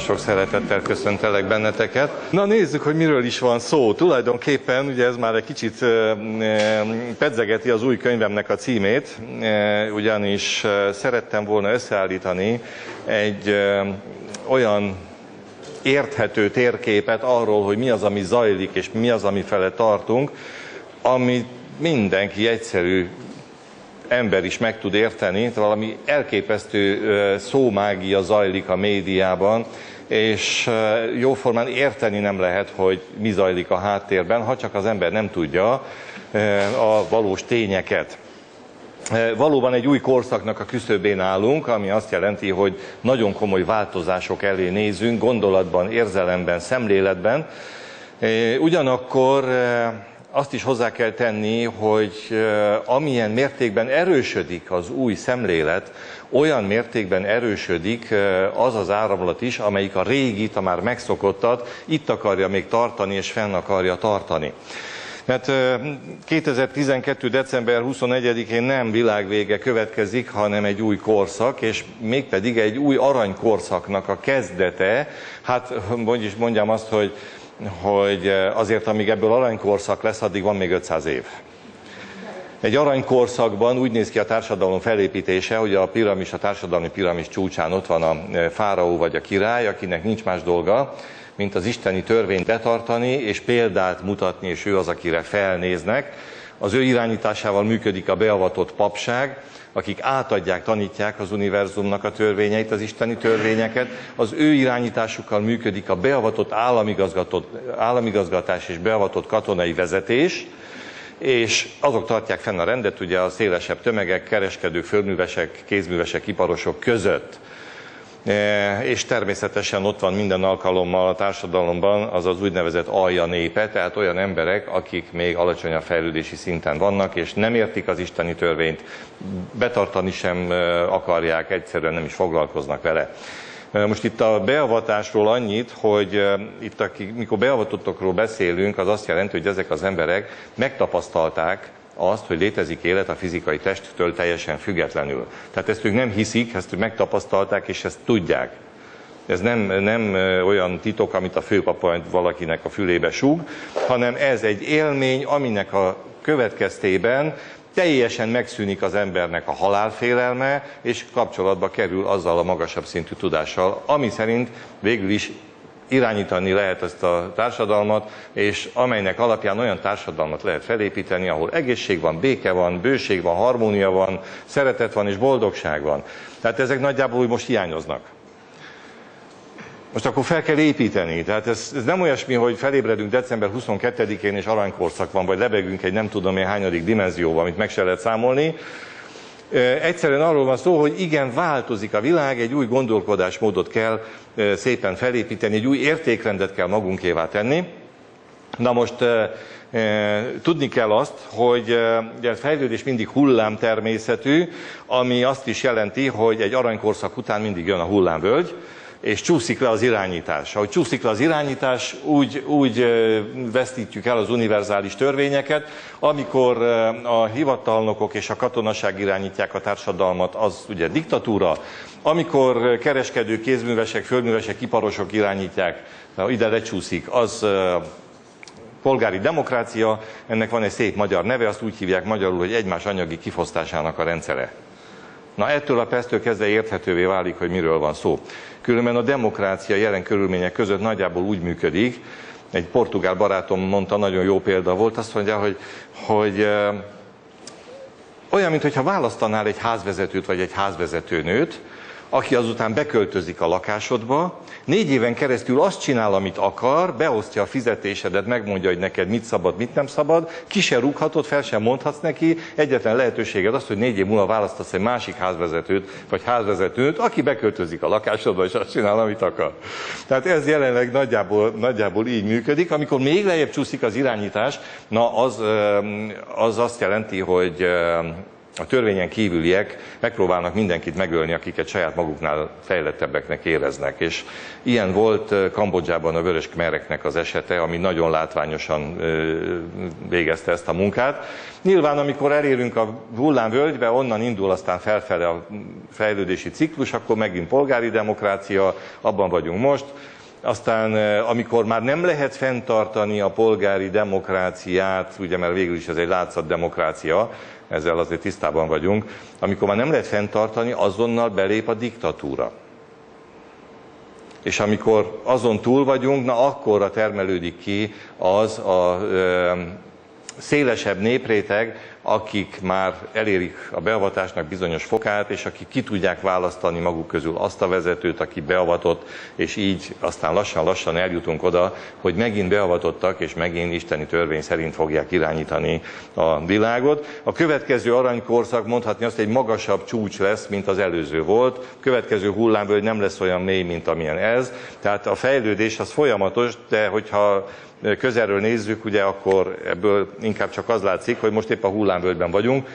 sok szeretettel köszöntelek benneteket. Na nézzük, hogy miről is van szó. Tulajdonképpen ugye ez már egy kicsit pedzegeti az új könyvemnek a címét, ugyanis szerettem volna összeállítani egy olyan érthető térképet arról, hogy mi az, ami zajlik, és mi az, ami fele tartunk, amit mindenki egyszerű ember is meg tud érteni. Valami elképesztő szómágia zajlik a médiában, és jóformán érteni nem lehet, hogy mi zajlik a háttérben, ha csak az ember nem tudja a valós tényeket. Valóban egy új korszaknak a küszöbén állunk, ami azt jelenti, hogy nagyon komoly változások elé nézünk, gondolatban, érzelemben, szemléletben. Ugyanakkor azt is hozzá kell tenni, hogy amilyen mértékben erősödik az új szemlélet, olyan mértékben erősödik az az áramlat is, amelyik a régit, a már megszokottat itt akarja még tartani és fenn akarja tartani. Mert 2012. december 21-én nem világvége következik, hanem egy új korszak, és mégpedig egy új aranykorszaknak a kezdete. Hát, hogy is mondjam azt, hogy azért, amíg ebből aranykorszak lesz, addig van még 500 év. Egy aranykorszakban úgy néz ki a társadalom felépítése, hogy a társadalmi piramis csúcsán ott van a fáraó vagy a király, akinek nincs más dolga, mint az isteni törvényt betartani és példát mutatni, és ő az, akire felnéznek. Az ő irányításával működik a beavatott papság, akik átadják, tanítják az univerzumnak a törvényeit, az isteni törvényeket. Az ő irányításukkal működik a beavatott államigazgatás és beavatott katonai vezetés, és azok tartják fenn a rendet ugye a szélesebb tömegek, kereskedők, földművesek, kézművesek, iparosok között. És természetesen ott van minden alkalommal a társadalomban az az úgynevezett alja népe, tehát olyan emberek, akik még alacsonyabb fejlődési szinten vannak, és nem értik az isteni törvényt, betartani sem akarják, egyszerűen nem is foglalkoznak vele. Most itt a beavatásról annyit, hogy itt mikor beavatottokról beszélünk, az azt jelenti, hogy ezek az emberek megtapasztalták azt, hogy létezik élet a fizikai testtől teljesen függetlenül. Tehát ezt ők nem hiszik, ezt ők megtapasztalták, és ezt tudják. Ez nem olyan titok, amit a főpapa valakinek a fülébe súg, hanem ez egy élmény, aminek a következtében teljesen megszűnik az embernek a halálfélelme, és kapcsolatba kerül azzal a magasabb szintű tudással, ami szerint végül is irányítani lehet ezt a társadalmat, és amelynek alapján olyan társadalmat lehet felépíteni, ahol egészség van, béke van, bőség van, harmónia van, szeretet van és boldogság van. Tehát ezek nagyjából úgy most hiányoznak. Most akkor fel kell építeni. Tehát ez nem olyasmi, hogy felébredünk december 22-én és aranykorszak van, vagy lebegünk egy nem tudom én hányadik dimenzióban, amit meg se lehet számolni. Egyszerűen arról van szó, hogy igen, változik a világ, egy új gondolkodásmódot kell szépen felépíteni, egy új értékrendet kell magunkévá tenni. Na most tudni kell azt, hogy a fejlődés mindig hullámtermészetű, ami azt is jelenti, hogy egy aranykorszak után mindig jön a hullámvölgy, és csúszik le az irányítás. Ahogy csúszik le az irányítás, úgy vesztítjük el az univerzális törvényeket. Amikor a hivatalnokok és a katonaság irányítják a társadalmat, az ugye diktatúra. Amikor kereskedők, kézművesek, földművesek, iparosok irányítják, ide lecsúszik, az polgári demokrácia. Ennek van egy szép magyar neve, azt úgy hívják magyarul, hogy egymás anyagi kifosztásának a rendszere. Na ettől a perctől kezdve érthetővé válik, hogy miről van szó. Különben a demokrácia jelen körülmények között nagyjából úgy működik, egy portugál barátom mondta, nagyon jó példa volt, azt mondja, hogy olyan, mintha választanál egy házvezetőt vagy egy házvezetőnőt, aki azután beköltözik a lakásodba, 4 éven keresztül azt csinál, amit akar, beosztja a fizetésedet, megmondja, hogy neked mit szabad, mit nem szabad, ki se rúghatod, fel sem mondhatsz neki, egyetlen lehetőséged az, hogy 4 év múlva választasz egy másik házvezetőt, vagy házvezetőt, aki beköltözik a lakásodba, és azt csinál, amit akar. Tehát ez jelenleg nagyjából így működik. Amikor még lejjebb csúszik az irányítás, na az azt jelenti, hogy a törvényen kívüliek megpróbálnak mindenkit megölni, akiket saját maguknál fejlettebbeknek éreznek. És ilyen volt Kambodzsában a vörös khmereknek az esete, ami nagyon látványosan végezte ezt a munkát. Nyilván, amikor elérünk a hullámvölgybe, onnan indul aztán felfele a fejlődési ciklus, akkor megint polgári demokrácia, abban vagyunk most. Aztán, amikor már nem lehet fenntartani a polgári demokráciát, ugye, mert végül is ez egy látszatdemokrácia, ezzel azért tisztában vagyunk, amikor már nem lehet fenntartani, azonnal belép a diktatúra. És amikor azon túl vagyunk, na akkorra termelődik ki az a szélesebb népréteg, akik már elérik a beavatásnak bizonyos fokát, és akik ki tudják választani maguk közül azt a vezetőt, aki beavatott, és így aztán lassan-lassan eljutunk oda, hogy megint beavatottak, és megint isteni törvény szerint fogják irányítani a világot. A következő aranykorszak mondhatni azt, egy magasabb csúcs lesz, mint az előző volt. A következő hullámvölgy nem lesz olyan mély, mint amilyen ez. Tehát a fejlődés az folyamatos, de hogyha közelről nézzük, ugye akkor ebből inkább csak az látszik, hogy most épp a hullámvölgyben vagyunk.